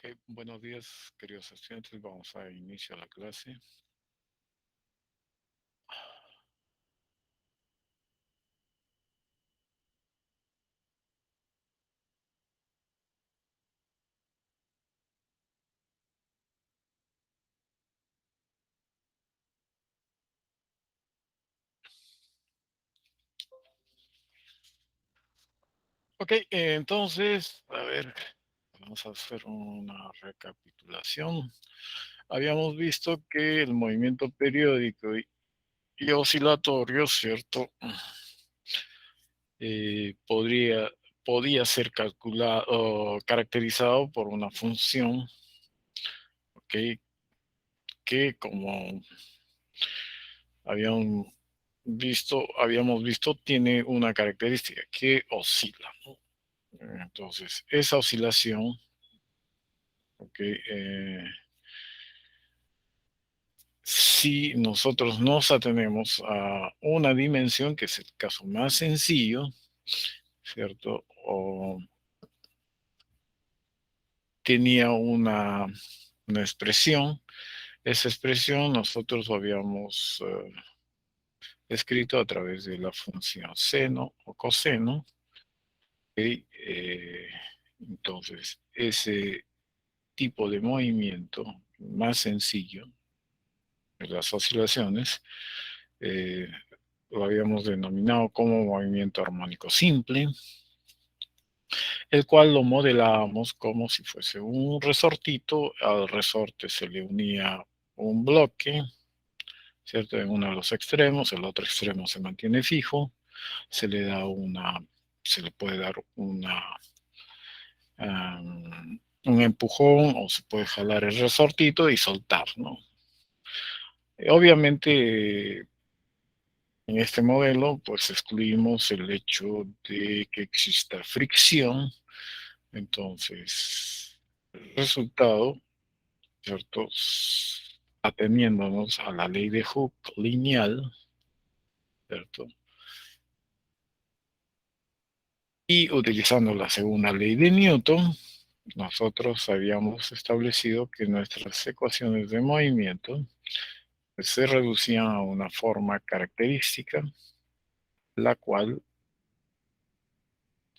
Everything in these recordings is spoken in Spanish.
Ok, buenos días, queridos estudiantes. Vamos a iniciar la clase. Ok, entonces, a ver, vamos a hacer una recapitulación. Habíamos visto que el movimiento periódico y oscilatorio, ¿cierto? Podría, podía ser calculado o caracterizado por una función, ¿ok? Que como habían habíamos visto, tiene una característica que oscila, ¿no? Entonces, esa oscilación, ¿ok? Si nosotros nos atenemos a una dimensión, que es el caso más sencillo, ¿cierto? O tenía una expresión. Esa expresión nosotros lo habíamos escrito a través de la función seno o coseno. ¿Ok? Entonces, ese tipo de movimiento más sencillo de las oscilaciones eh, lo habíamos denominado como movimiento armónico simple, el cual lo modelábamos como si fuese un resortito. Al resorte se le unía un bloque, ¿cierto? En uno de los extremos, el otro extremo se mantiene fijo, se le da se le puede dar un empujón o se puede jalar el resortito y soltar, ¿no? Obviamente, en este modelo, pues excluimos el hecho de que exista fricción. Entonces, el resultado, ¿cierto? Ateniéndonos a la ley de Hooke lineal, ¿cierto? Y utilizando la segunda ley de Newton, nosotros habíamos establecido que nuestras ecuaciones de movimiento pues, se reducían a una forma característica, la cual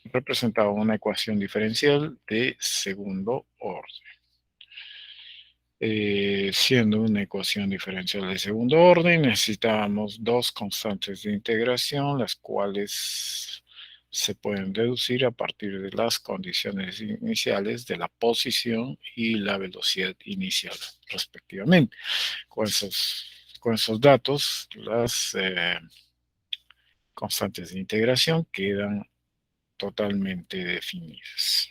representaba una ecuación diferencial de segundo orden. Siendo una ecuación diferencial de segundo orden, necesitábamos dos constantes de integración, las cuales se pueden deducir a partir de las condiciones iniciales de la posición y la velocidad inicial, respectivamente. Con esos datos, las constantes de integración quedan totalmente definidas.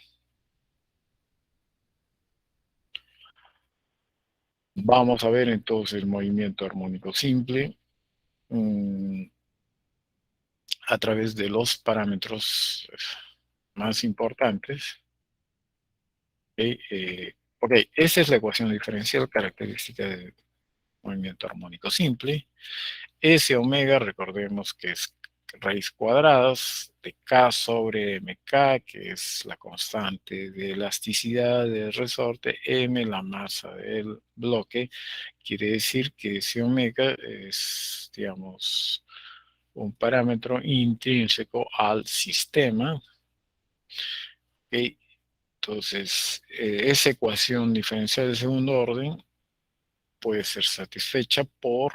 Vamos a ver entonces el movimiento armónico simple a través de los parámetros más importantes. Ok, esa es la ecuación diferencial característica del movimiento armónico simple. S omega, recordemos que es raíz cuadradas de K sobre MK, que es la constante de elasticidad del resorte, M la masa del bloque. Quiere decir que ese omega es, digamos, un parámetro intrínseco al sistema. ¿Ok? Entonces, esa ecuación diferencial de segundo orden puede ser satisfecha por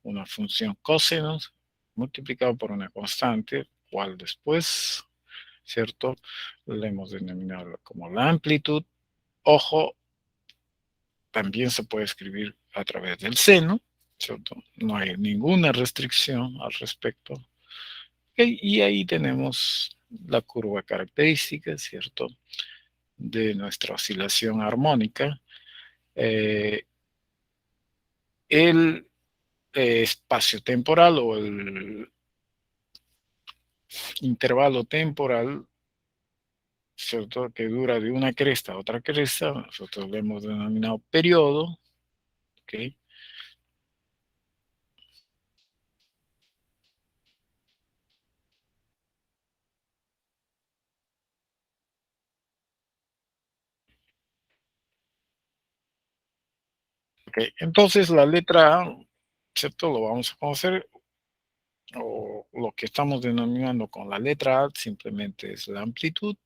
una función cosinus multiplicado por una constante, cual después, ¿cierto? La hemos denominado como la amplitud. Ojo, también se puede escribir a través del seno, ¿cierto? No hay ninguna restricción al respecto. Y ahí tenemos la curva característica, ¿cierto? De nuestra oscilación armónica. Eh, el espacio temporal o el intervalo temporal, ¿cierto? Que dura de una cresta a otra cresta, nosotros lo hemos denominado periodo, ¿ok? Ok, entonces la letra A, ¿cierto? Lo vamos a conocer, o lo que estamos denominando con la letra A simplemente es la amplitud.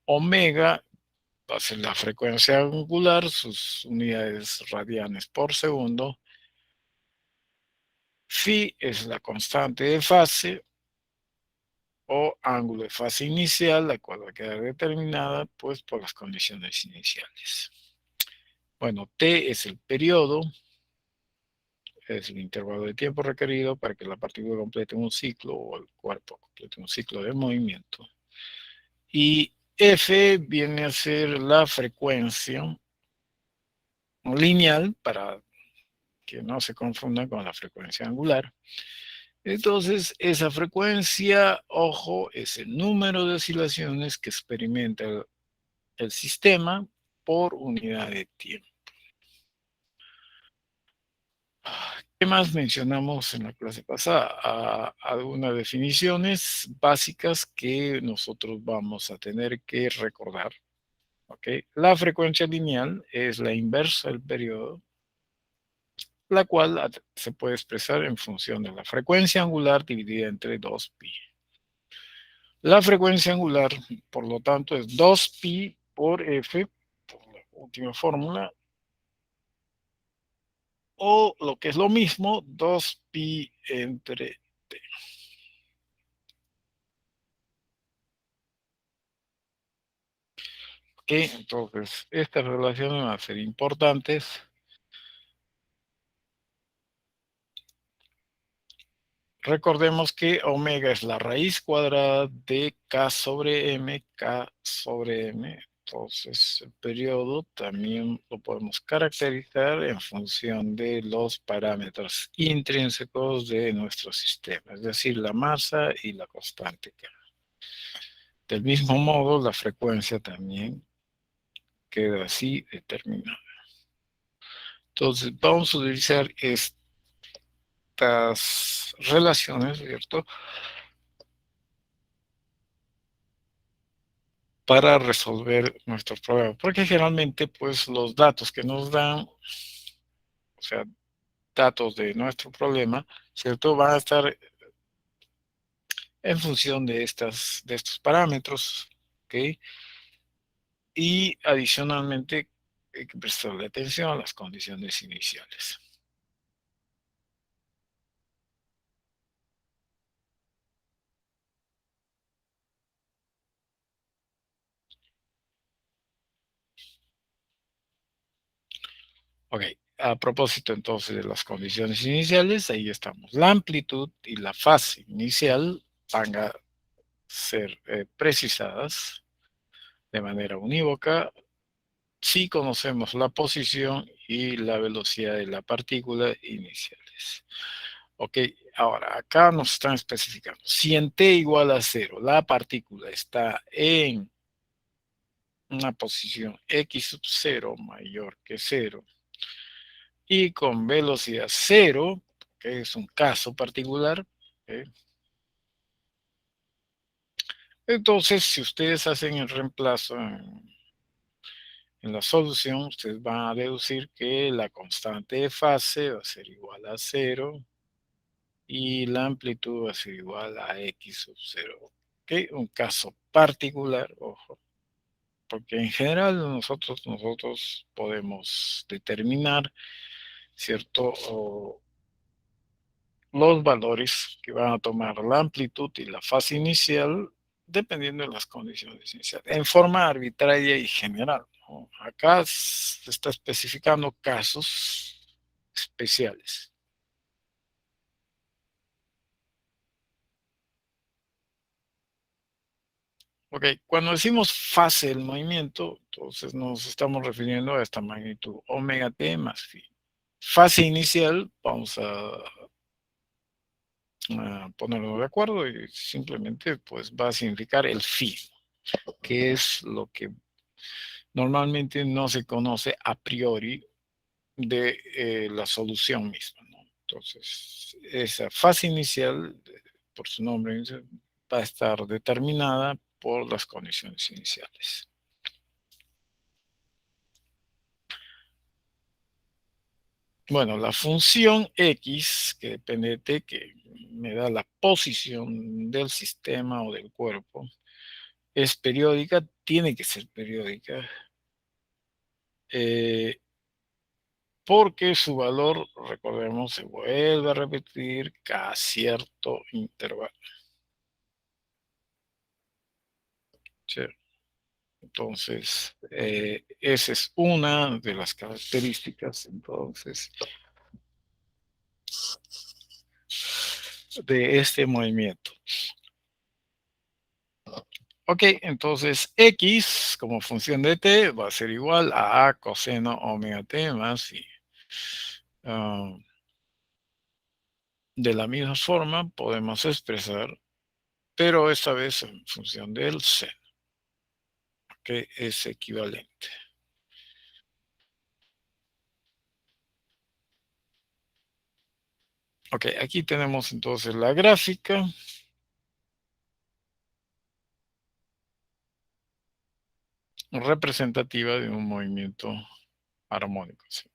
Omega va a ser la frecuencia angular, sus unidades radianes por segundo. Phi es la constante de fase o ángulo de fase inicial, la cual va a quedar determinada pues por las condiciones iniciales. Bueno, T es el periodo, es el intervalo de tiempo requerido para que la partícula complete un ciclo o el cuerpo complete un ciclo de movimiento. Y F viene a ser la frecuencia lineal para que no se confunda con la frecuencia angular. Entonces, esa frecuencia, ojo, es el número de oscilaciones que experimenta el sistema por unidad de tiempo. ¿Qué más mencionamos en la clase pasada? Algunas definiciones básicas que nosotros vamos a tener que recordar. ¿Okay? La frecuencia lineal es la inversa del periodo, la cual se puede expresar en función de la frecuencia angular dividida entre 2pi. La frecuencia angular, por lo tanto, es 2pi por f, por la última fórmula, o lo que es lo mismo, 2pi entre t. ¿Ok? Entonces, estas relaciones van a ser importantes. Recordemos que omega es la raíz cuadrada de k sobre m. Entonces, el periodo también lo podemos caracterizar en función de los parámetros intrínsecos de nuestro sistema, es decir, la masa y la constante K. Del mismo modo, la frecuencia también queda así determinada. Entonces, vamos a utilizar estas relaciones, ¿cierto?, para resolver nuestros problemas, porque generalmente pues los datos que nos dan, o sea, datos de nuestro problema, ¿cierto? Van a estar en función de estos parámetros, ¿ok? Y adicionalmente hay que prestarle atención a las condiciones iniciales. Ok, a propósito entonces de las condiciones iniciales, ahí estamos. La amplitud y la fase inicial van a ser precisadas de manera unívoca si conocemos la posición y la velocidad de la partícula iniciales. Ok, ahora acá nos están especificando. Si en t igual a 0, la partícula está en una posición x sub 0 mayor que 0 y con velocidad 0, que es un caso particular, ¿ok? Entonces, si ustedes hacen el reemplazo en la solución, ustedes van a deducir que la constante de fase va a ser igual a 0 y la amplitud va a ser igual a x sub 0. ¿Ok? Un caso particular, ojo, porque en general nosotros podemos determinar, ¿cierto?, los valores que van a tomar la amplitud y la fase inicial dependiendo de las condiciones iniciales, en forma arbitraria y general, ¿no? Acá se está especificando casos especiales. Ok, cuando decimos fase del movimiento, entonces nos estamos refiriendo a esta magnitud, omega t más phi. Fase inicial, vamos a ponernos de acuerdo y simplemente pues va a significar el phi, que es lo que normalmente no se conoce a priori de la solución misma, ¿no? Entonces, esa fase inicial, por su nombre, va a estar determinada por las condiciones iniciales. Bueno, la función X, que depende de T, que me da la posición del sistema o del cuerpo, es periódica, tiene que ser periódica, eh, porque su valor, recordemos, se vuelve a repetir cada cierto intervalo. ¿Sí? Entonces, esa es una de las características, entonces, de este movimiento. Ok, entonces X como función de t va a ser igual a coseno omega t más y de la misma forma podemos expresar, pero esta vez en función del seno, que es equivalente. Ok, aquí tenemos entonces la gráfica. Representativa de un movimiento armónico. ¿Sí?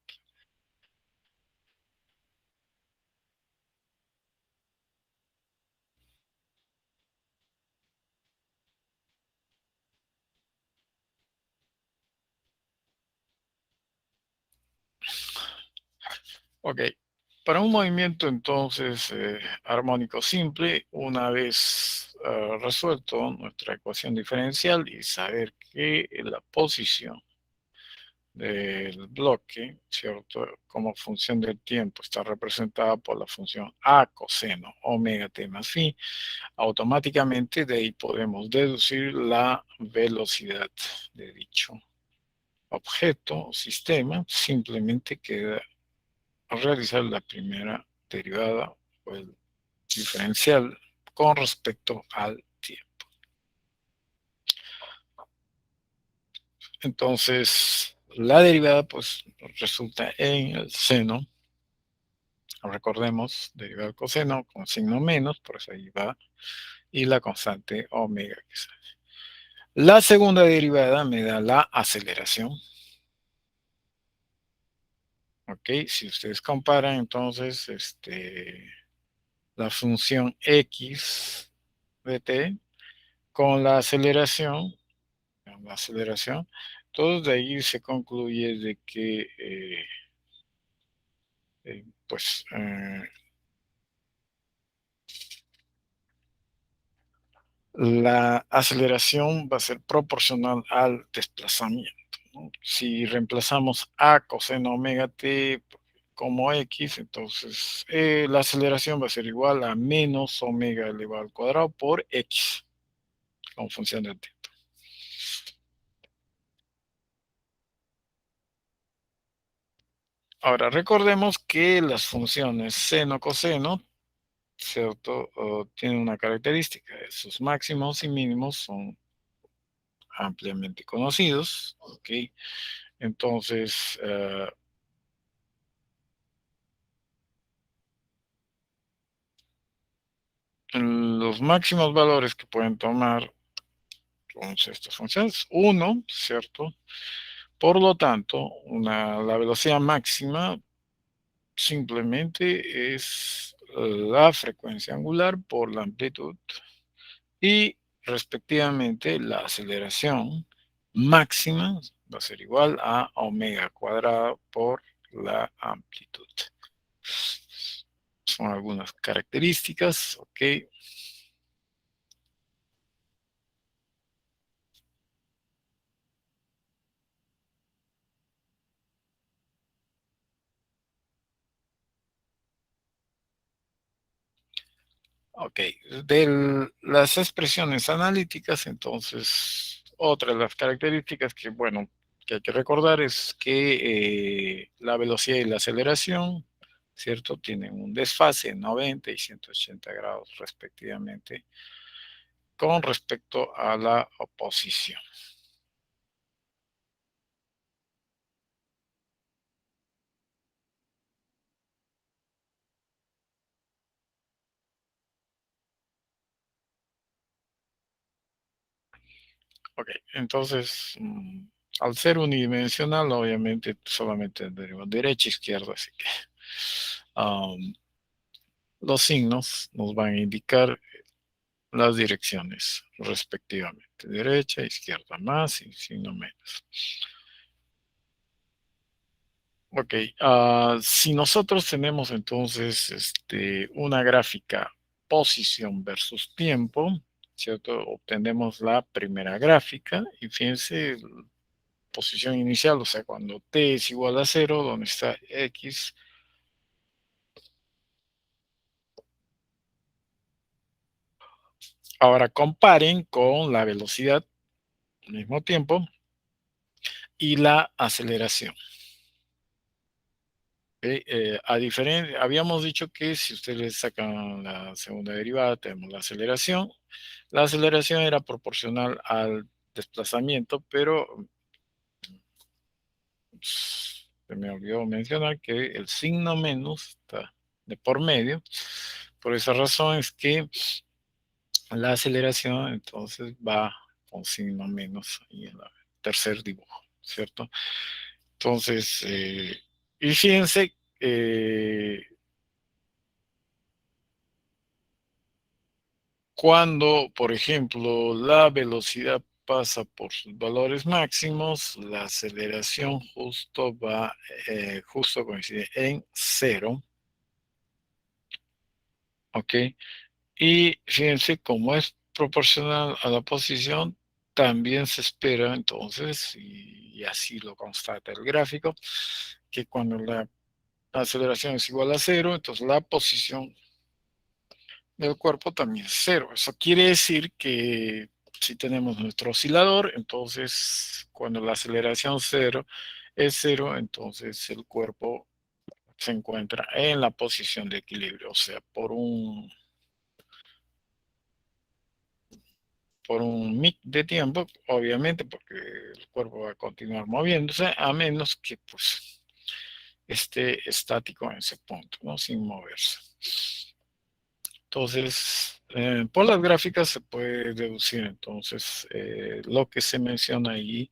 Ok, para un movimiento entonces armónico simple, una vez resuelto nuestra ecuación diferencial y saber que la posición del bloque, ¿cierto? Como función del tiempo está representada por la función A coseno omega t más phi, automáticamente de ahí podemos deducir la velocidad de dicho objeto o sistema, simplemente queda realizar la primera derivada o el diferencial con respecto al tiempo. Entonces, la derivada pues resulta en el seno. Recordemos, derivada del coseno con signo menos, por eso ahí va, y la constante omega. La segunda derivada me da la aceleración. Ok, si ustedes comparan entonces la función x de t con la aceleración, todo de ahí se concluye de que pues la aceleración va a ser proporcional al desplazamiento, ¿no? Si reemplazamos a coseno omega t como x, entonces la aceleración va a ser igual a menos omega elevado al cuadrado por x, como función del tiempo. Ahora, recordemos que las funciones seno-coseno, ¿cierto? Tienen una característica, sus máximos y mínimos son ampliamente conocidos, ¿ok? Entonces, los máximos valores que pueden tomar estas funciones, 1, ¿cierto? Por lo tanto, la velocidad máxima simplemente es la frecuencia angular por la amplitud y respectivamente la aceleración máxima va a ser igual a omega cuadrado por la amplitud. Son algunas características, ok. Ok, de las expresiones analíticas, entonces, otra de las características que, bueno, que hay que recordar es que la velocidad y la aceleración, ¿cierto? Tienen un desfase en 90 y 180 grados respectivamente con respecto a la oposición. Ok, entonces, Al ser unidimensional, obviamente solamente tendremos derecha e izquierda, así que um, los signos nos van a indicar las direcciones respectivamente. Derecha, izquierda, más y signo menos. Ok, si nosotros tenemos entonces una gráfica posición versus tiempo, ¿cierto? Obtenemos la primera gráfica y fíjense, posición inicial, o sea, cuando t es igual a 0, donde está x. Ahora comparen con la velocidad al mismo tiempo y la aceleración. A diferencia, habíamos dicho que si ustedes sacan la segunda derivada, tenemos la aceleración. La aceleración era proporcional al desplazamiento, pero se me olvidó mencionar que el signo menos está de por medio. Por esa razón es que la aceleración entonces va con signo menos ahí en el tercer dibujo, ¿cierto? Entonces, y fíjense, cuando, por ejemplo, la velocidad pasa por sus valores máximos, la aceleración justo coincide en cero, ¿ok? Y fíjense, como es proporcional a la posición, también se espera entonces, y así lo constata el gráfico, que cuando la aceleración es igual a cero, entonces la posición del cuerpo también es cero. Eso quiere decir que si tenemos nuestro oscilador, entonces cuando la aceleración cero es cero, entonces el cuerpo se encuentra en la posición de equilibrio, o sea, por un mic de tiempo, obviamente, porque el cuerpo va a continuar moviéndose, a menos que pues esté estático en ese punto, ¿no? Sin moverse. Entonces, por las gráficas se puede deducir entonces lo que se menciona ahí,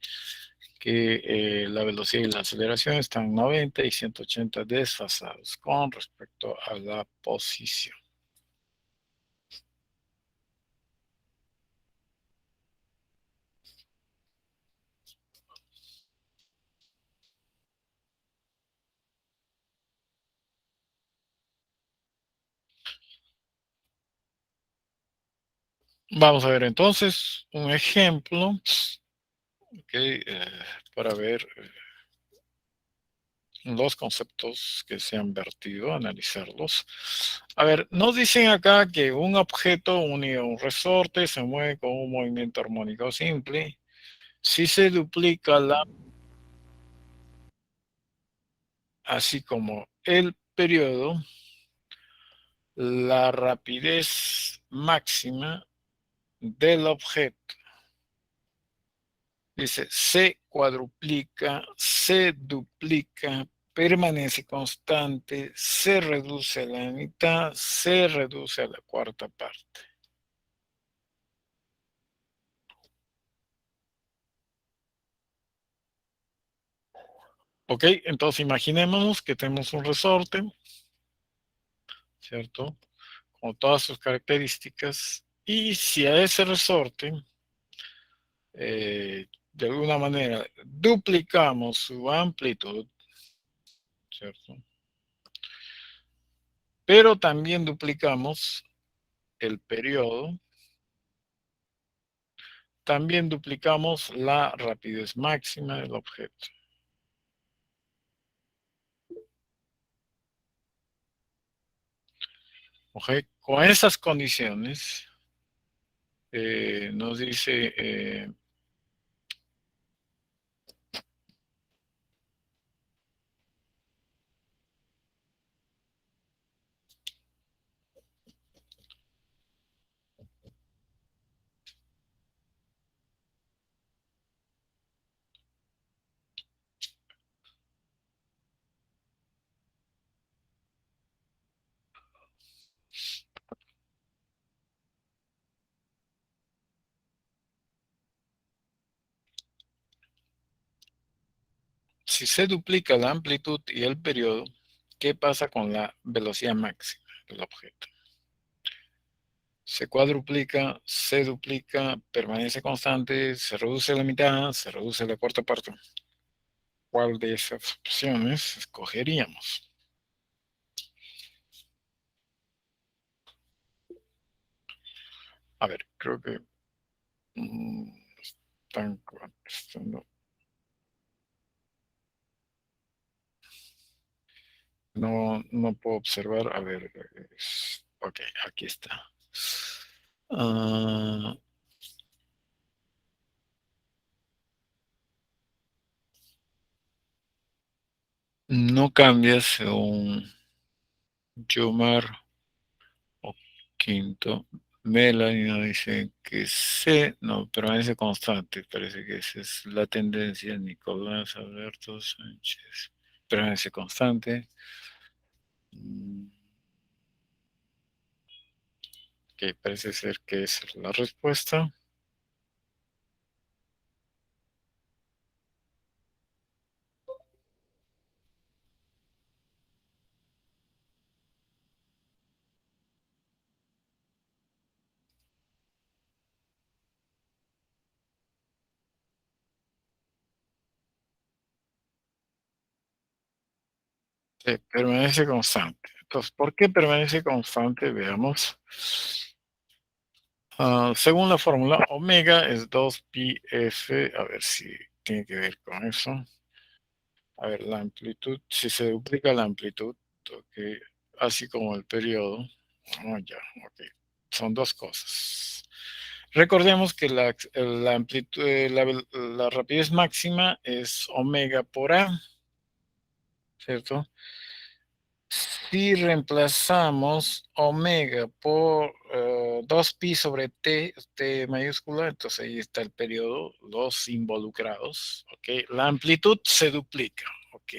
que la velocidad y la aceleración están 90 y 180 desfasados con respecto a la posición. Vamos a ver entonces un ejemplo, okay, para ver los conceptos que se han vertido, analizarlos. A ver, nos dicen acá que un objeto unido a un resorte se mueve con un movimiento armónico simple. Si se duplica así como el periodo, la rapidez máxima del objeto, dice, se cuadruplica, se duplica, permanece constante, se reduce a la mitad, se reduce a la cuarta parte. Ok, entonces imaginémonos que tenemos un resorte, ¿cierto? Con todas sus características. Y si a ese resorte, de alguna manera, duplicamos su amplitud, ¿cierto? Pero también duplicamos el periodo, también duplicamos la rapidez máxima del objeto. ¿Ok? Con esas condiciones, nos dice, si se duplica la amplitud y el periodo, ¿qué pasa con la velocidad máxima del objeto? Se cuadruplica, se duplica, permanece constante, se reduce a la mitad, se reduce a la cuarta parte. ¿Cuál de esas opciones escogeríamos? A ver, creo que están contestando. No puedo observar. A ver, ok, aquí está. Ah, no cambia según Yomar o Quinto. Melanie nos dice que C no permanece constante. Parece que esa es la tendencia. Nicolás Alberto Sánchez permanece constante. Mm, que parece ser que esa es la respuesta. Sí, permanece constante. Entonces, ¿por qué permanece constante? Veamos. Según la fórmula, omega es 2pi f. A ver si tiene que ver con eso. A ver, la amplitud, si se duplica la amplitud, ok, así como el periodo. Ya, ok. Son dos cosas. Recordemos que la amplitud, la rapidez máxima es omega por a, ¿cierto? Si reemplazamos omega por 2pi sobre t mayúscula, entonces ahí está el periodo, los involucrados, ¿ok? La amplitud se duplica, ¿ok?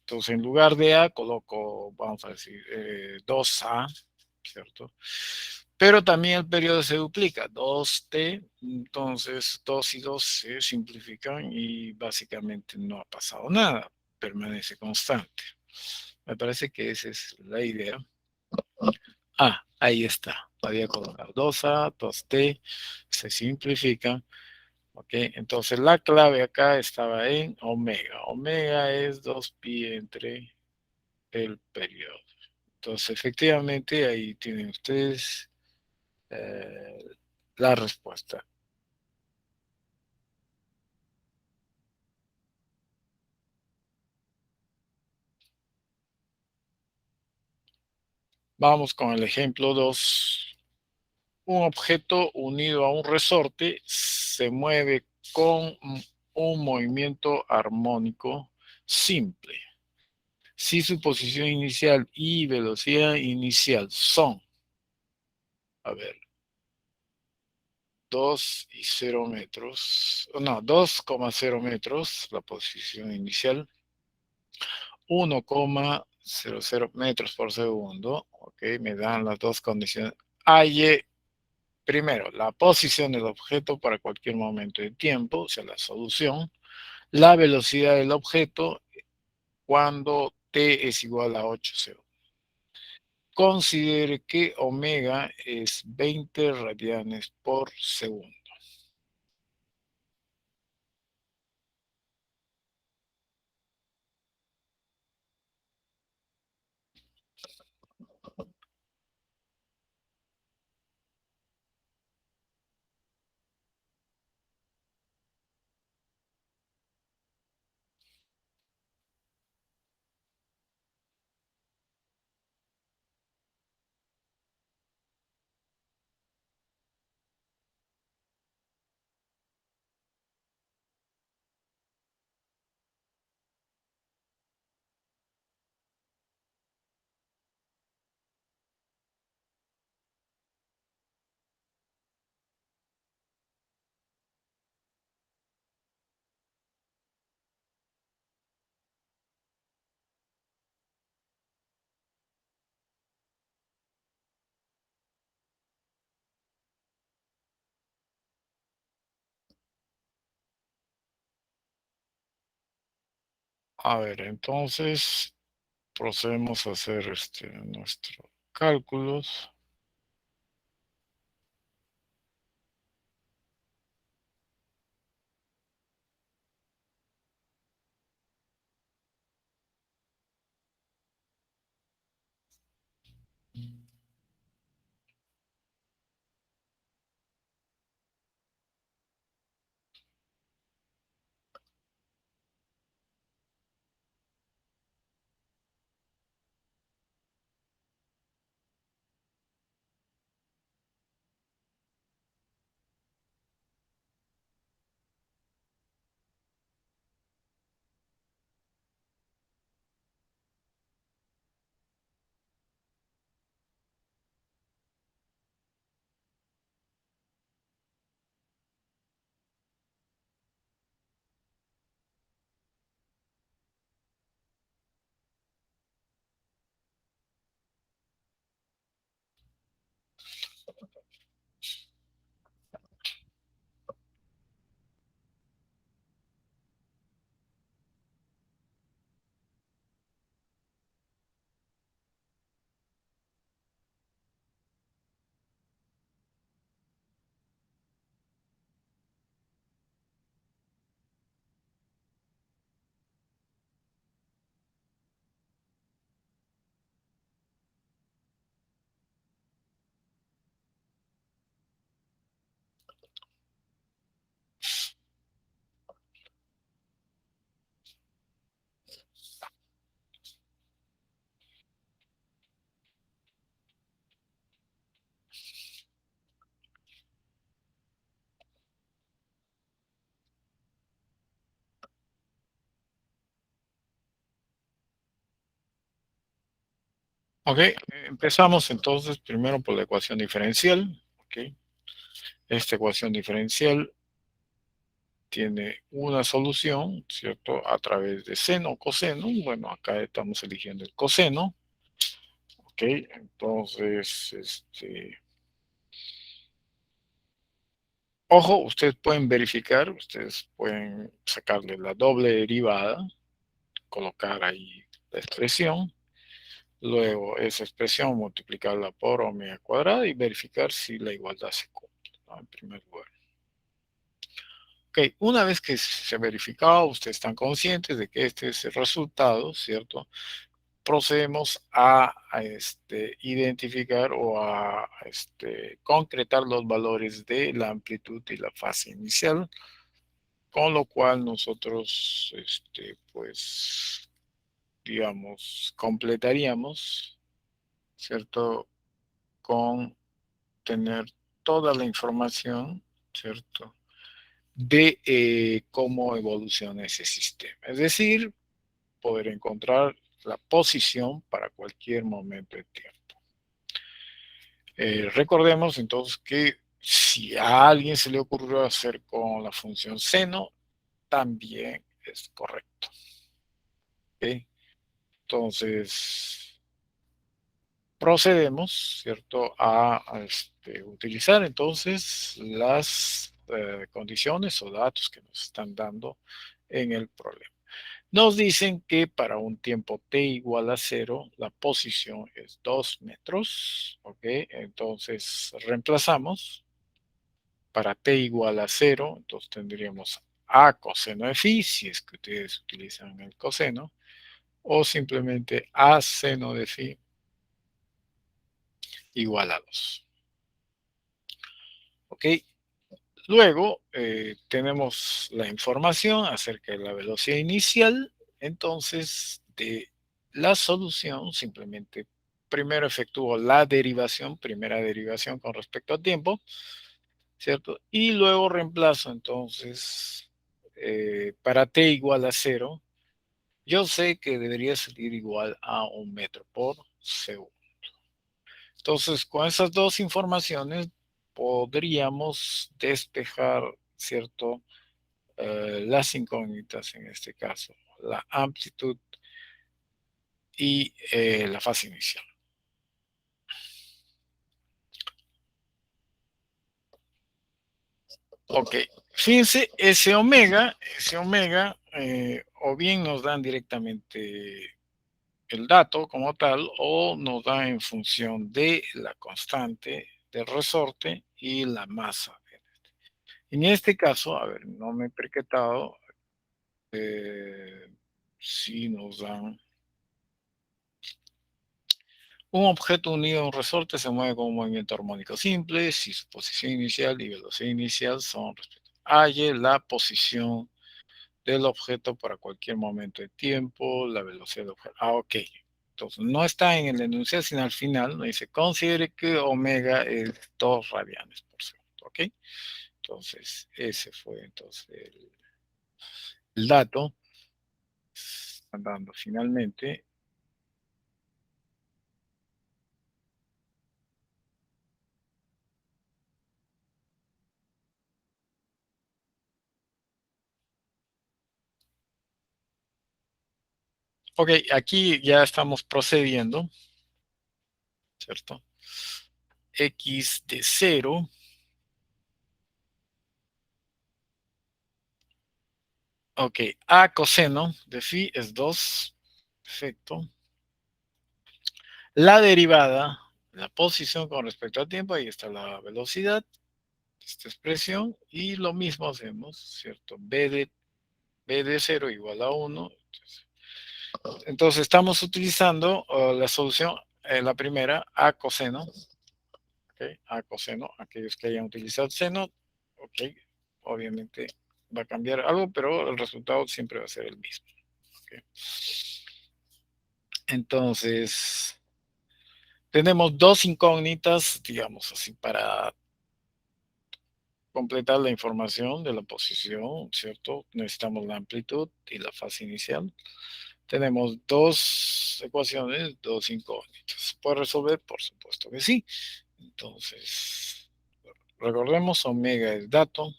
Entonces en lugar de a coloco, vamos a decir, 2a, ¿cierto? Pero también el periodo se duplica, 2t, entonces 2 y 2 se simplifican y básicamente no ha pasado nada, permanece constante. Me parece que esa es la idea. Ah, ahí está. Había colocado 2A, 2T, se simplifica. Ok, entonces la clave acá estaba en omega. Omega es 2pi entre el periodo. Entonces, efectivamente, ahí tienen ustedes eh, la respuesta. Vamos con el ejemplo 2. Un objeto unido a un resorte se mueve con un movimiento armónico simple. Si su posición inicial y velocidad inicial son, a ver, 2 y 0 metros, no, 2,0 metros, la posición inicial, 1,00 metros por segundo, ok, me dan las dos condiciones. Hay primero, la posición del objeto para cualquier momento de tiempo, o sea, la solución, la velocidad del objeto cuando t es igual a 8 segundos. Considere que omega es 20 radianes por segundo. A ver, entonces procedemos a hacer nuestros cálculos. Ok, empezamos entonces primero por la ecuación diferencial. Ok, esta ecuación diferencial tiene una solución, ¿cierto? A través de seno o coseno. Bueno, acá estamos eligiendo el coseno. Ok, entonces, ojo, ustedes pueden verificar, ustedes pueden sacarle la doble derivada, colocar ahí la expresión, luego esa expresión multiplicarla por omega cuadrada y verificar si la igualdad se cumple, ¿no? En primer lugar. Ok, una vez que se ha verificado, ustedes están conscientes de que este es el resultado, ¿cierto? Procedemos a identificar o a concretar los valores de la amplitud y la fase inicial, con lo cual nosotros, pues, digamos, completaríamos, ¿cierto? Con tener toda la información, ¿cierto? De cómo evoluciona ese sistema. Es decir, poder encontrar la posición para cualquier momento de tiempo. Recordemos entonces que si a alguien se le ocurrió hacer con la función seno, también es correcto. ¿Ok? Entonces, procedemos, ¿cierto?, a utilizar entonces las condiciones o datos que nos están dando en el problema. Nos dicen que para un tiempo t igual a 0, la posición es 2 metros, ¿ok? Entonces, reemplazamos para t igual a 0, entonces tendríamos a coseno de phi, si es que ustedes utilizan el coseno, o simplemente a seno de phi igual a 2. ¿Ok? Luego tenemos la información acerca de la velocidad inicial, entonces de la solución simplemente primero efectúo la derivación, primera derivación con respecto al tiempo, ¿cierto? Y luego reemplazo entonces para t igual a 0, yo sé que debería salir igual a 1 metro por segundo. Entonces, con esas dos informaciones podríamos despejar, ¿cierto? Las incógnitas en este caso, la amplitud y la fase inicial. Ok, fíjense, ese omega o bien nos dan directamente el dato como tal, o nos da en función de la constante del resorte y la masa. En este caso, a ver, no me he percatado si nos dan un objeto unido a un resorte se mueve con un movimiento armónico simple si su posición inicial y velocidad inicial son respectivamente. Halle la posición del objeto para cualquier momento de tiempo, la velocidad del objeto. Ah, ok. Entonces, no está en el enunciado, sino al final, nos dice, considere que omega es 2 radianes por segundo, ¿ok? Entonces, ese fue entonces el dato. Están dando finalmente. Ok, aquí ya estamos procediendo, ¿cierto? X de 0. Ok, A coseno de phi es 2. Perfecto. La derivada, la posición con respecto al tiempo, ahí está la velocidad, esta expresión, y lo mismo hacemos, ¿cierto? B de 0 igual a 1. Entonces estamos utilizando la solución, la primera, A coseno, ¿okay? A coseno, aquellos que hayan utilizado seno, ok, obviamente va a cambiar algo, pero el resultado siempre va a ser el mismo. ¿Okay? Entonces, tenemos dos incógnitas, digamos así, para completar la información de la posición, ¿cierto? Necesitamos la amplitud y la fase inicial. Tenemos dos ecuaciones, dos incógnitas. ¿Puede resolver? Por supuesto que sí. Entonces, recordemos, omega es dato,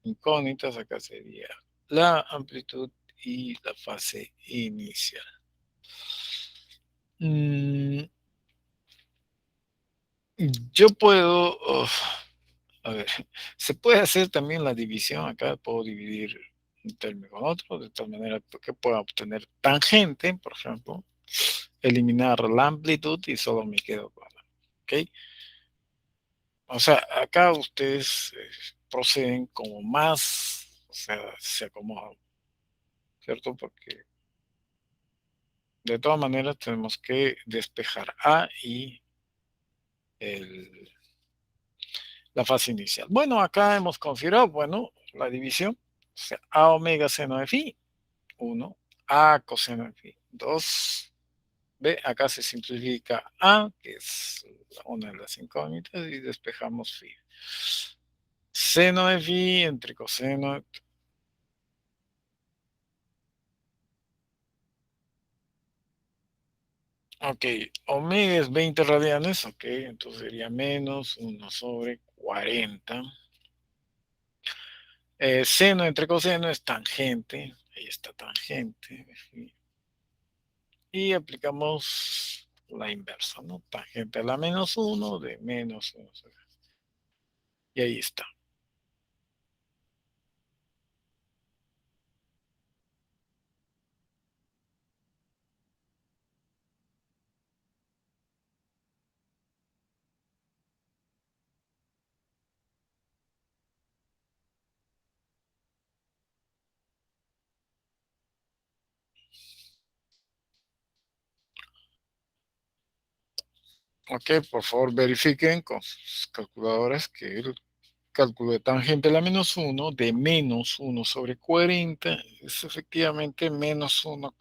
incógnitas, acá sería la amplitud y la fase inicial. Yo puedo, a ver, se puede hacer también la división, acá puedo dividir un término con otro, de tal manera que pueda obtener tangente, por ejemplo, eliminar la amplitud y solo me quedo con la, ¿ok? O sea, acá ustedes proceden como más, o sea, se acomodan, ¿cierto? Porque de todas maneras tenemos que despejar A y el, la fase inicial. Bueno, acá hemos configurado, bueno, la división, o sea, A omega seno de phi, 1, A coseno de phi, 2, B, acá se simplifica A, que es una de las incógnitas, y despejamos phi. Seno de phi entre coseno. Ok, omega es 20 radianes, ok, entonces sería menos 1 sobre 40. Seno entre coseno es tangente, ahí está tangente. Y aplicamos la inversa, ¿no? Tangente a la menos 1 de menos 1. Y ahí está. Ok, por favor verifiquen con sus calculadoras que el cálculo de tangente a la menos 1 de menos 1 sobre 40 es efectivamente menos 1,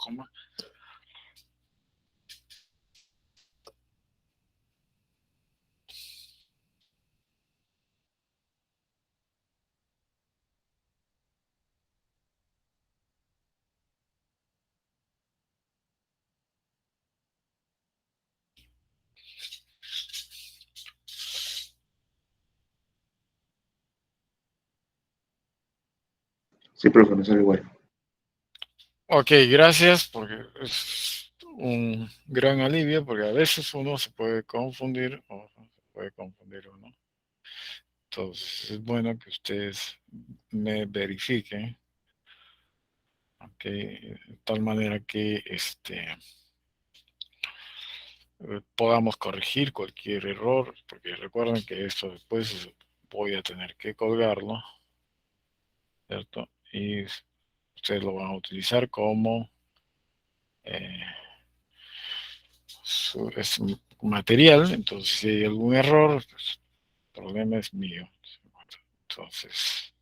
Sí, profe, me sale igual. ok, gracias, porque es un gran alivio, porque a veces uno se puede confundir o se puede confundir uno. Entonces es bueno que ustedes me verifiquen. ¿ok? De tal manera que podamos corregir cualquier error, porque recuerden que esto después voy a tener que colgarlo, ¿cierto? Y ustedes lo van a utilizar como eh, es material, entonces si hay algún error, pues, el problema es mío. Entonces,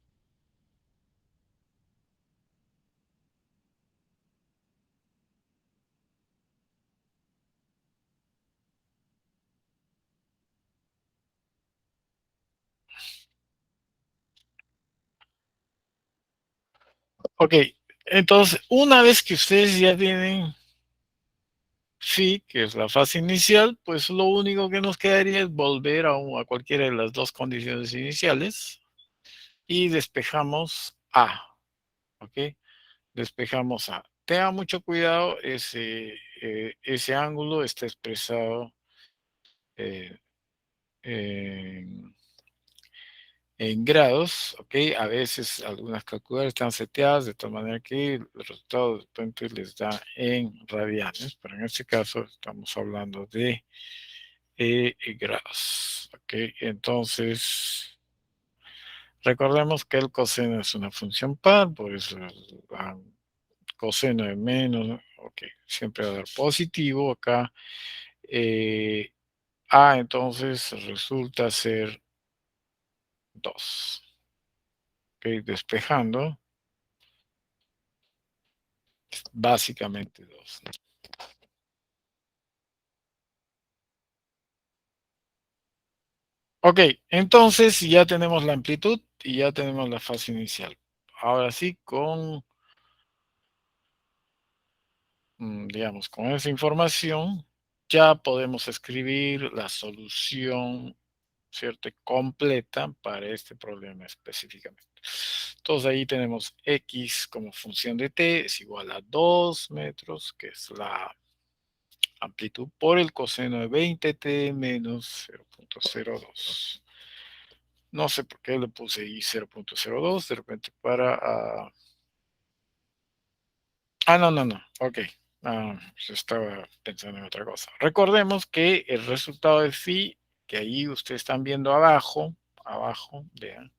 ok, entonces una vez que ustedes ya tienen phi, que es la fase inicial, pues lo único que nos quedaría es volver a cualquiera de las dos condiciones iniciales y despejamos A, ¿ok? Despejamos A. Tenga mucho cuidado, ese ángulo está expresado eh, en, en grados, ¿ok? A veces algunas calculadoras están seteadas de tal manera que el resultado de repente les da en radianes, pero en este caso estamos hablando de grados, ¿ok? Entonces, recordemos que el coseno es una función par, por eso coseno de menos, ok, siempre va a dar positivo acá. A entonces resulta ser 2. Ok, despejando, básicamente 2. Ok, entonces ya tenemos la amplitud y ya tenemos la fase inicial. Ahora sí, digamos, con esa información, ya podemos escribir la solución, ¿cierto? Completa para este problema específicamente. Entonces ahí tenemos x como función de t es igual a 2 metros, que es la amplitud por el coseno de 20t menos 0.02. No sé por qué le puse ahí 0.02, de repente para... no. Ok. Pues estaba pensando en otra cosa. Recordemos que el resultado de phi, que ahí ustedes están viendo abajo, vean,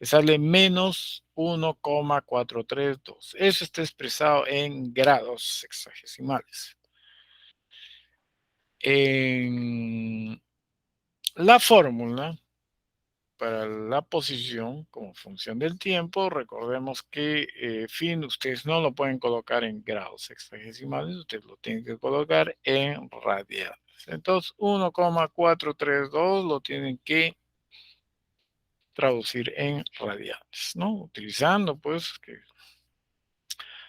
sale menos 1,432. Eso está expresado en grados sexagesimales. En la fórmula para la posición como función del tiempo, recordemos que fin ustedes no lo pueden colocar en grados sexagesimales, ustedes lo tienen que colocar en radianes. Entonces 1,432 lo tienen que traducir en radianes, ¿no? Utilizando pues que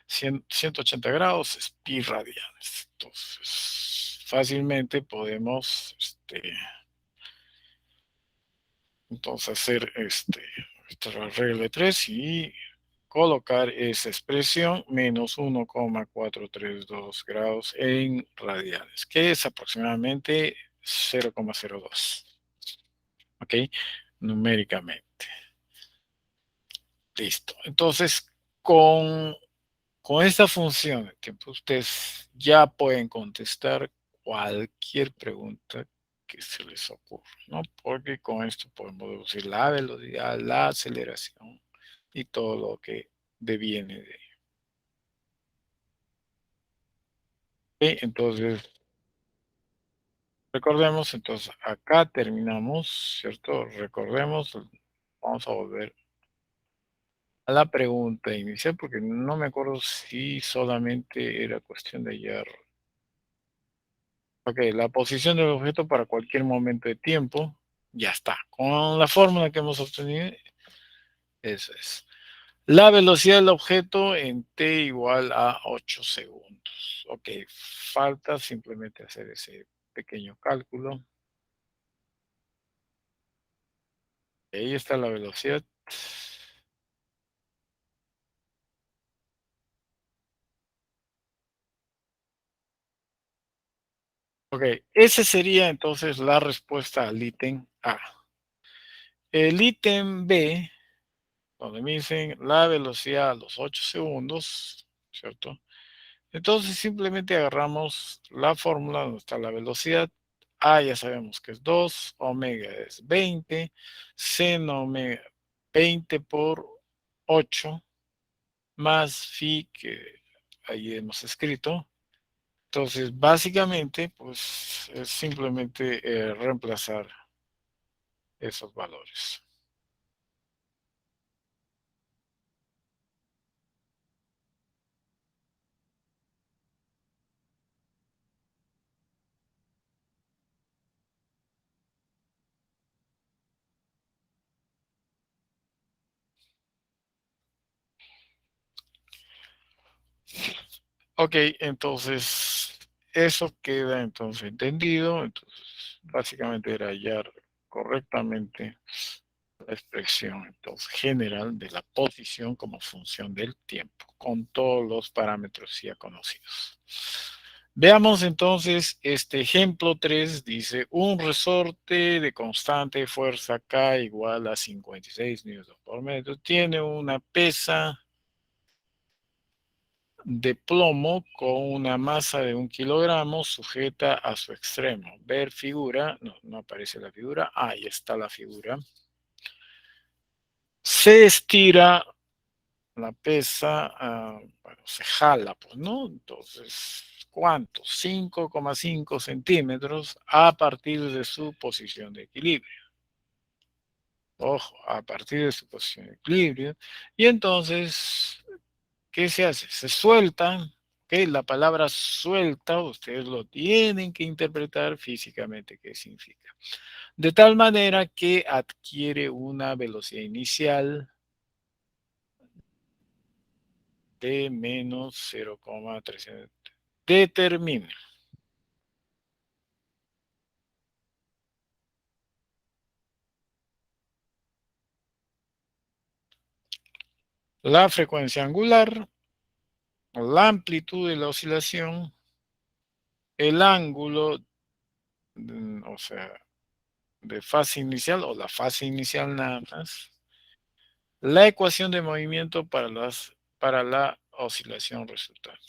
180 grados es pi radianes. Entonces fácilmente podemos entonces hacer esta regla de 3 y colocar esa expresión menos 1,432 grados en radianes, que es aproximadamente 0,02. ¿Ok? Numéricamente. Listo. Entonces, con esta función de tiempo, ustedes ya pueden contestar cualquier pregunta que se les ocurra, ¿no? Porque con esto podemos deducir la velocidad, la aceleración y todo lo que deviene de ello. ¿Ok? Entonces, recordemos, entonces acá terminamos, ¿cierto? Recordemos, vamos a volver a la pregunta inicial porque no me acuerdo si solamente era cuestión de hallar. Ok, la posición del objeto para cualquier momento de tiempo, ya está. Con la fórmula que hemos obtenido, eso es. La velocidad del objeto en t igual a 8 segundos. Ok, falta simplemente hacer ese pequeño cálculo. Ahí está la velocidad. Ok, esa sería entonces la respuesta al ítem A. El ítem B, donde me dicen la velocidad a los 8 segundos, ¿cierto? Entonces simplemente agarramos la fórmula donde está la velocidad. A ya sabemos que es 2, omega es 20, seno omega 20 por 8 más phi que ahí hemos escrito. Entonces básicamente pues es simplemente reemplazar esos valores. Ok, entonces eso queda entonces entendido. Entonces, básicamente era hallar correctamente la expresión entonces, general de la posición como función del tiempo, con todos los parámetros ya conocidos. Veamos entonces este ejemplo 3, dice un resorte de constante fuerza K igual a 56 newton por metro, tiene una pesa de plomo con una masa de 1 kilogramo sujeta a su extremo. Ver figura, no aparece la figura, ahí está la figura. Se estira la pesa, bueno, se jala, pues, ¿no? Entonces, ¿cuánto? 5,5 centímetros a partir de su posición de equilibrio. Ojo, a partir de su posición de equilibrio. Y entonces, ¿qué se hace? Se suelta, ¿ok? La palabra suelta, ustedes lo tienen que interpretar físicamente qué significa. De tal manera que adquiere una velocidad inicial de menos 0,3. Determine la frecuencia angular, la amplitud de la oscilación, el ángulo, o sea, de fase inicial o la fase inicial nada más, la ecuación de movimiento para la oscilación resultante.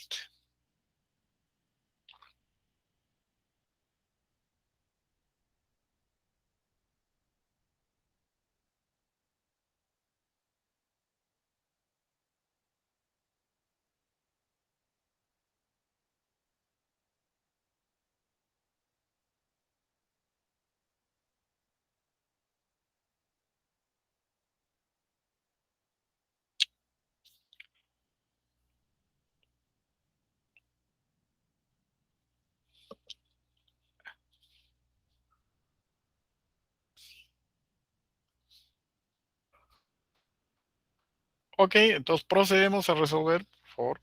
Ok, entonces procedemos a resolver, por favor.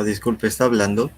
Disculpe, ¿está hablando?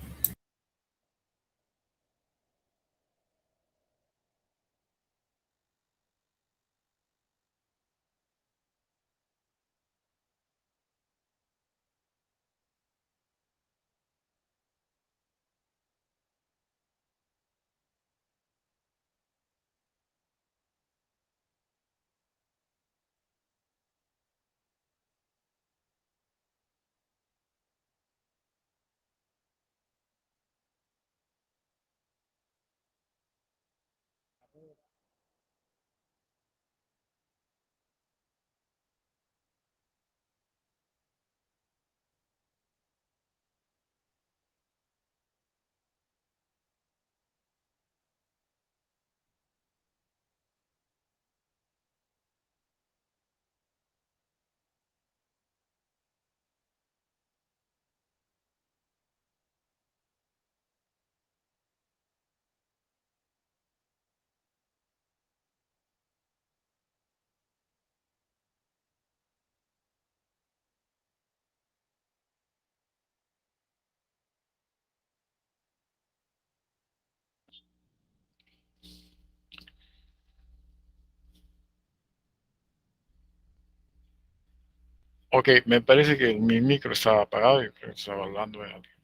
Ok, me parece que mi micro estaba apagado y creo que estaba hablando de alguien.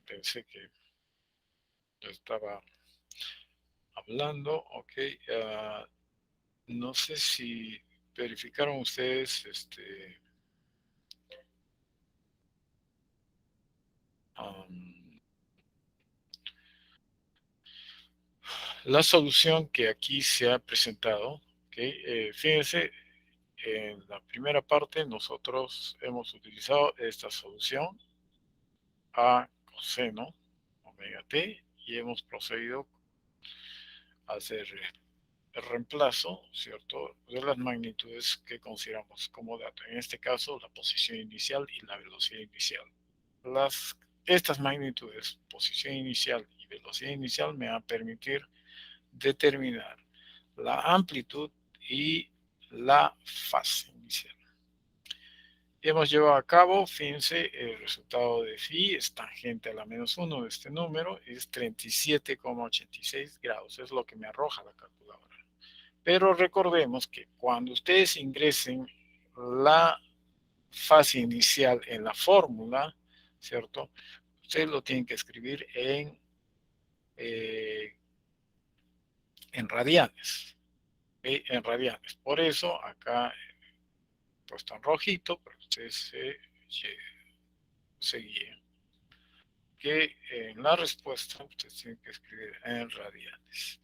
Pensé que yo estaba hablando. Ok, no sé si verificaron ustedes la solución que aquí se ha presentado. Okay, fíjense, en la primera parte nosotros hemos utilizado esta solución a coseno omega t y hemos procedido a hacer el reemplazo, ¿cierto?, de las magnitudes que consideramos como dato. En este caso, la posición inicial y la velocidad inicial. Estas magnitudes, posición inicial y velocidad inicial, me van a permitir determinar la amplitud y la fase inicial. Hemos llevado a cabo, fíjense, el resultado de phi es tangente a la menos 1 de este número, es 37,86 grados, es lo que me arroja la calculadora. Pero recordemos que cuando ustedes ingresen la fase inicial en la fórmula, ¿cierto? Ustedes lo tienen que escribir en radianes. En radianes. Por eso acá puesto en rojito, pero ustedes se guíen. Que en la respuesta ustedes tienen que escribir en radianes.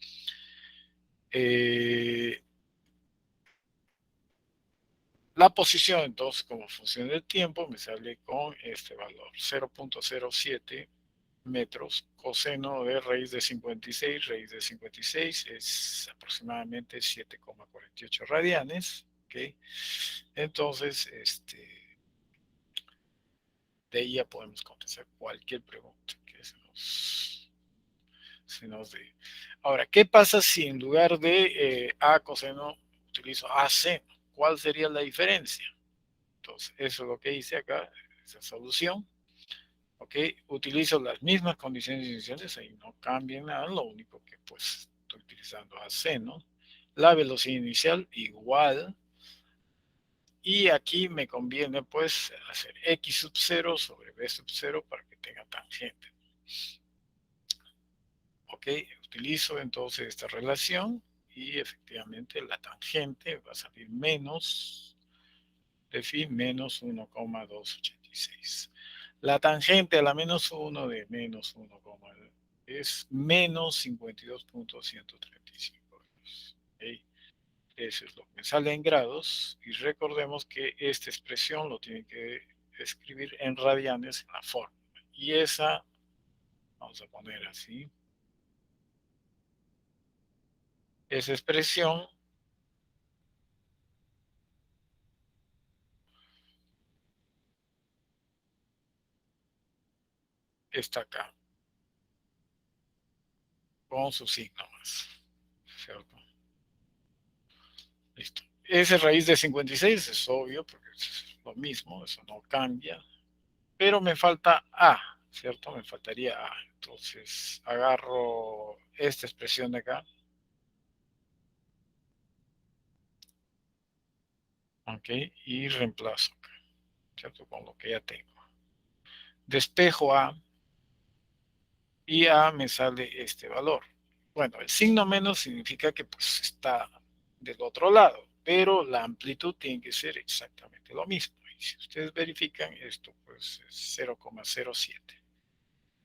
La posición, entonces, como función del tiempo, me sale con este valor, 0.07 metros, coseno de raíz de 56 es aproximadamente 7,48 radianes, ¿ok? Entonces, de ahí ya podemos contestar cualquier pregunta que se nos dé. Ahora, ¿qué pasa si en lugar de A coseno utilizo A seno? ¿Cuál sería la diferencia? Entonces, eso es lo que hice acá, esa solución. ¿Ok? Utilizo las mismas condiciones iniciales, ahí no cambia nada, lo único que pues estoy utilizando A seno. La velocidad inicial igual. Y aquí me conviene pues hacer X sub 0 sobre B sub 0 para que tenga tangente. Ok, utilizo entonces esta relación y efectivamente la tangente va a salir menos de phi menos 1,286. La tangente a la menos 1 de menos 1, es menos 52.135. ¿Okay? Eso es lo que me sale en grados. Y recordemos que esta expresión lo tienen que escribir en radianes en la fórmula. Y esa, vamos a poner así, esa expresión está acá, con su signo más, ¿cierto? Listo. Esa raíz de 56 es obvio, porque es lo mismo, eso no cambia. Pero me falta A, ¿cierto? Me faltaría A. Entonces agarro esta expresión de acá. Ok, y reemplazo acá, ¿cierto? Con lo que ya tengo. Despejo A y A me sale este valor. Bueno, el signo menos significa que pues está del otro lado, pero la amplitud tiene que ser exactamente lo mismo. Y si ustedes verifican, esto pues es 0,07.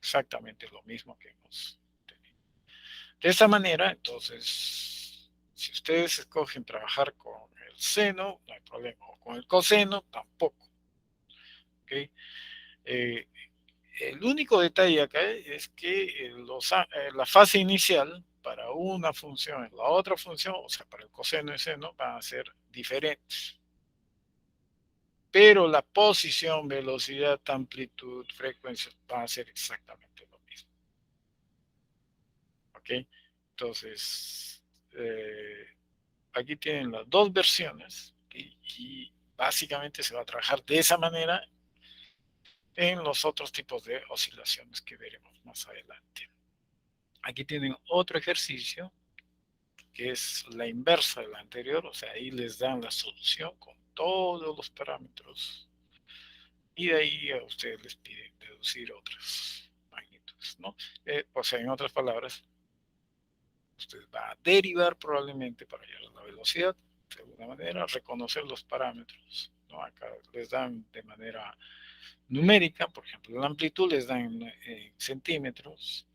Exactamente lo mismo que hemos tenido. De esta manera, entonces, si ustedes escogen trabajar con el seno, no hay problema, o con el coseno, tampoco. ¿Okay? El único detalle acá es que la fase inicial para una función y la otra función, o sea, para el coseno y seno, van a ser diferentes. Pero la posición, velocidad, amplitud, frecuencia van a ser exactamente lo mismo. ¿Ok? Entonces, aquí tienen las dos versiones y básicamente se va a trabajar de esa manera en los otros tipos de oscilaciones que veremos más adelante. Aquí tienen otro ejercicio que es la inversa del anterior, o sea, ahí les dan la solución con todos los parámetros y de ahí a ustedes les piden deducir otras magnitudes, ¿no? O sea, en otras palabras, usted va a derivar probablemente para hallar la velocidad, de alguna manera, reconocer los parámetros, ¿no? Acá les dan de manera numérica, por ejemplo, la amplitud les dan en centímetros,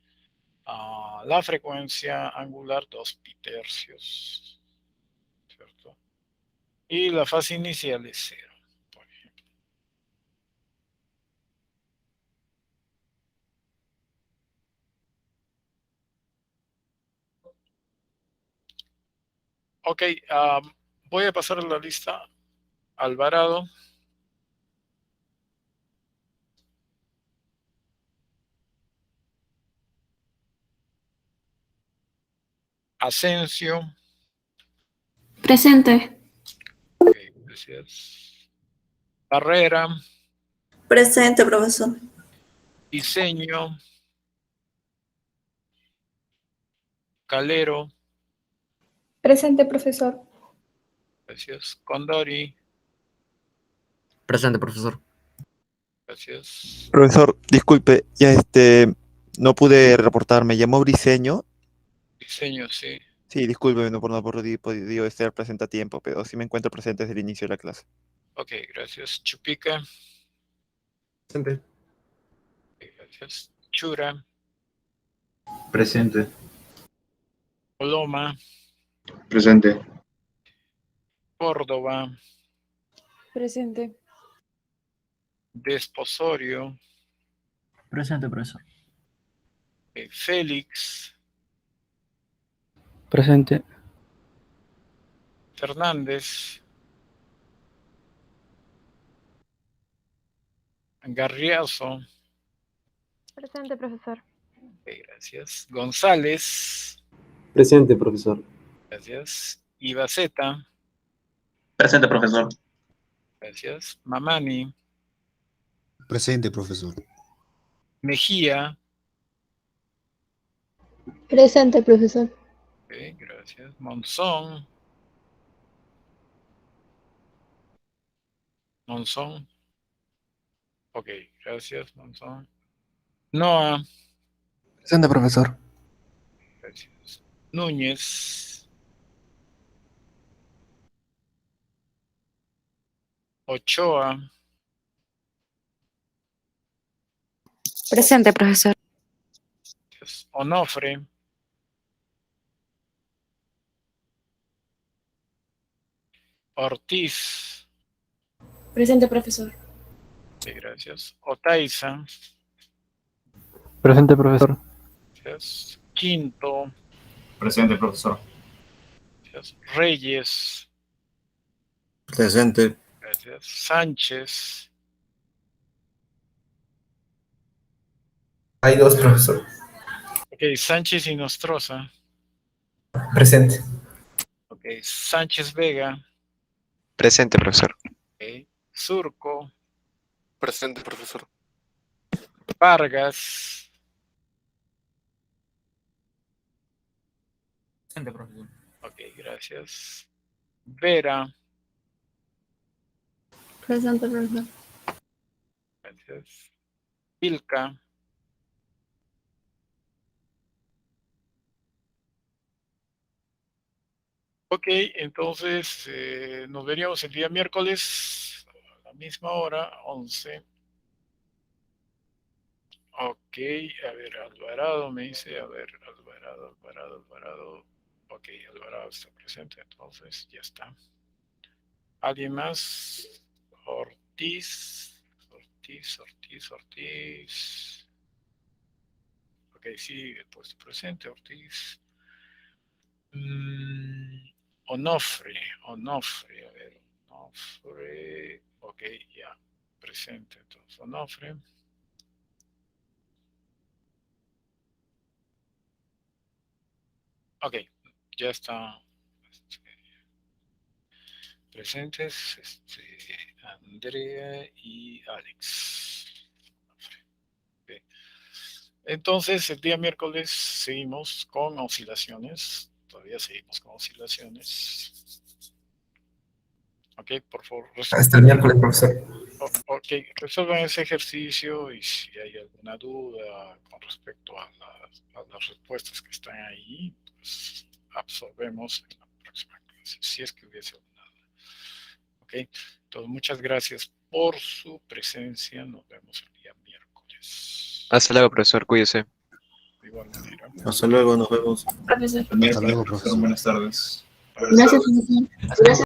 la frecuencia angular 2 pi tercios, ¿cierto? Y la fase inicial es 0, por ejemplo. Ok, voy a pasar a la lista. Alvarado, Asensio, Presente. Gracias. Barrera. Presente, profesor. Diseño. Calero. Presente, profesor. Gracias. Condori. Presente, profesor. Gracias. Profesor, disculpe, ya no pude reportar, me llamó Briseño. Diseño, sí. Sí, disculpe, no por no haber podido estar presente a tiempo, pero sí me encuentro presente desde el inicio de la clase. Ok, gracias. Chupica. Presente. Gracias. Chura. Presente. Coloma. Presente. Córdoba. Presente. Desposorio. Presente, profesor. Félix. Presente. Fernández. Garriazo. Presente, profesor. Ok, gracias. González. Presente, profesor. Gracias. Ibaceta. Presente, profesor. Gracias. Mamani. Presente, profesor. Mejía. Presente, profesor. Ok, gracias. Monzón. Monzón. Ok, gracias, Monzón. Noa. Presente, profesor. Gracias. Núñez. Ochoa. Presente, profesor. Gracias. Onofre. Ortiz. Presente, profesor. Sí, gracias. Otaiza. Presente, profesor. Gracias. Quinto. Presente, profesor. Gracias. Reyes. Presente. Gracias. Sánchez. Hay dos, profesor. Ok, Sánchez y Nostroza. Presente. Ok, Sánchez Vega. Presente, profesor. Ok, Surco. Presente, profesor. Vargas. Presente, profesor. Ok, gracias. Vera. Presente, profesor. Gracias. Vilca. Ok, entonces nos veríamos el día miércoles a la misma hora, 11. Ok, a ver, Alvarado me dice, a ver, Alvarado. Ok, Alvarado está presente, entonces ya está. ¿Alguien más? Ortiz. Ok, sí, pues presente, Ortiz. Onofre, a ver, Onofre, ok, ya, presente, entonces, Onofre. Ok, ya está presentes Andrea y Alex. Okay. Entonces, el día miércoles seguimos con oscilaciones. Todavía seguimos con oscilaciones. Ok, por favor. Hasta el miércoles, profesor. Ok, resuelvan ese ejercicio y si hay alguna duda con respecto a las respuestas que están ahí, pues absorbemos en la próxima clase, si es que hubiese alguna duda. Ok, entonces muchas gracias por su presencia. Nos vemos el día miércoles. Hasta luego, profesor. Cuídese. De igual manera. Hasta luego, nos vemos. Profesor. Hasta luego, profesor. Buenas tardes. Gracias, profesor.